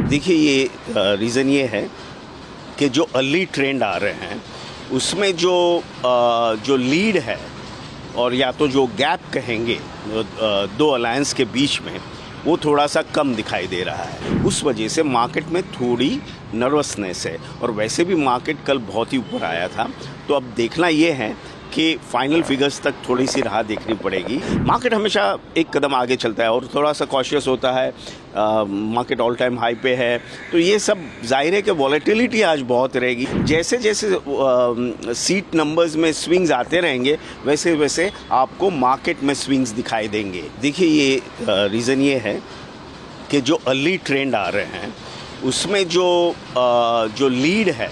देखिए ये रीज़न ये है कि जो अर्ली ट्रेंड आ रहे हैं उसमें जो लीड है और या तो जो गैप कहेंगे दो अलायंस के बीच में वो थोड़ा सा कम दिखाई दे रहा है। उस वजह से मार्केट में थोड़ी नर्वसनेस है और वैसे भी मार्केट कल बहुत ही ऊपर आया था। तो अब देखना ये है कि फाइनल फिगर्स तक थोड़ी सी राह देखनी पड़ेगी। मार्केट हमेशा एक कदम आगे चलता है और थोड़ा सा कॉशियस होता है। मार्केट ऑल टाइम हाई पे है, तो ये सब जाहिर है कि वॉलेटिलिटी आज बहुत रहेगी। जैसे जैसे सीट नंबर्स में स्विंग्स आते रहेंगे वैसे वैसे आपको मार्केट में स्विंग्स दिखाई देंगे। देखिए ये रीज़न ये है कि जो अर्ली ट्रेंड आ रहे हैं उसमें जो लीड है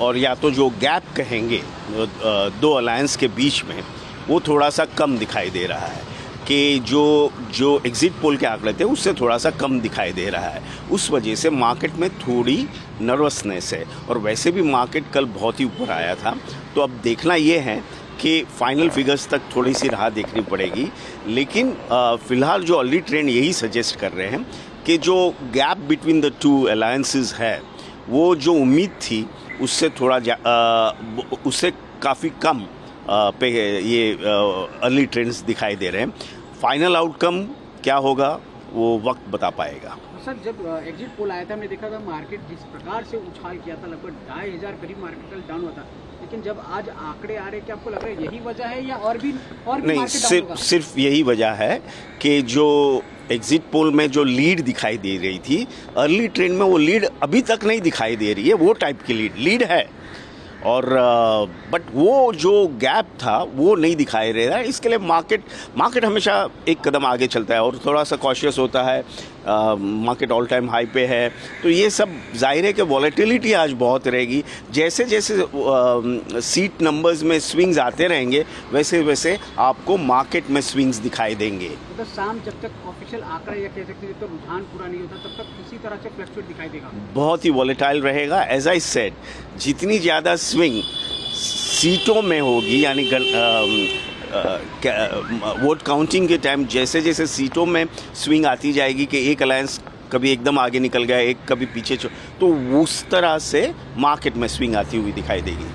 और या तो जो गैप कहेंगे दो अलायंस के बीच में वो थोड़ा सा कम दिखाई दे रहा है कि जो एग्ज़िट पोल के आंकड़े थे उससे थोड़ा सा कम दिखाई दे रहा है। उस वजह से मार्केट में थोड़ी नर्वसनेस है और वैसे भी मार्केट कल बहुत ही ऊपर आया था। तो अब देखना ये है कि फाइनल फिगर्स तक थोड़ी सी राह देखनी पड़ेगी। लेकिन फ़िलहाल जो अर्ली ट्रेंड यही सजेस्ट कर रहे हैं कि जो gap between the two alliances है वो जो उम्मीद थी उससे उससे काफ़ी कम पे ये अर्ली ट्रेंड्स दिखाई दे रहे हैं। फाइनल आउटकम क्या होगा वो वक्त बता पाएगा। सर, जब एग्जिट पोल आया था हमने देखा था मार्केट जिस प्रकार से उछाल किया था, लगभग 2500 करीब मार्केट कल डाउन हुआ था। लेकिन जब आज आंकड़े आ रहे हैं, क्या आपको लग रहा है यही वजह है या और भी नहीं, सिर्फ यही वजह है कि जो एग्जिट पोल में जो लीड दिखाई दे रही थी अर्ली ट्रेंड में वो लीड अभी तक नहीं दिखाई दे रही है। वो टाइप की लीड है और बट वो जो गैप था वो नहीं दिखाई दे रहा है। इसके लिए मार्केट हमेशा एक कदम आगे चलता है और थोड़ा सा कॉशियस होता है। मार्केट ऑल टाइम हाई पे है, तो ये सब जाहिर है कि वॉलेटिलिटी आज बहुत रहेगी। जैसे जैसे सीट नंबर्स में स्विंग्स आते रहेंगे वैसे वैसे आपको मार्केट में स्विंग्स दिखाई देंगे। तो शाम जब तक ऑफिशियल आंकड़ा या कह सकते हैं तो रुझान पूरा नहीं होता तब तक इसी तरह से फ्लक्चुएट दिखाई देगा, बहुत ही वॉलेटाइल रहेगा। एज आई सेड, जितनी ज़्यादा स्विंग सीटों में होगी यानी वोट काउंटिंग के टाइम जैसे जैसे सीटों में स्विंग आती जाएगी कि एक अलायंस कभी एकदम आगे निकल गया, एक कभी पीछे, तो उस तरह से मार्केट में स्विंग आती हुई दिखाई देगी।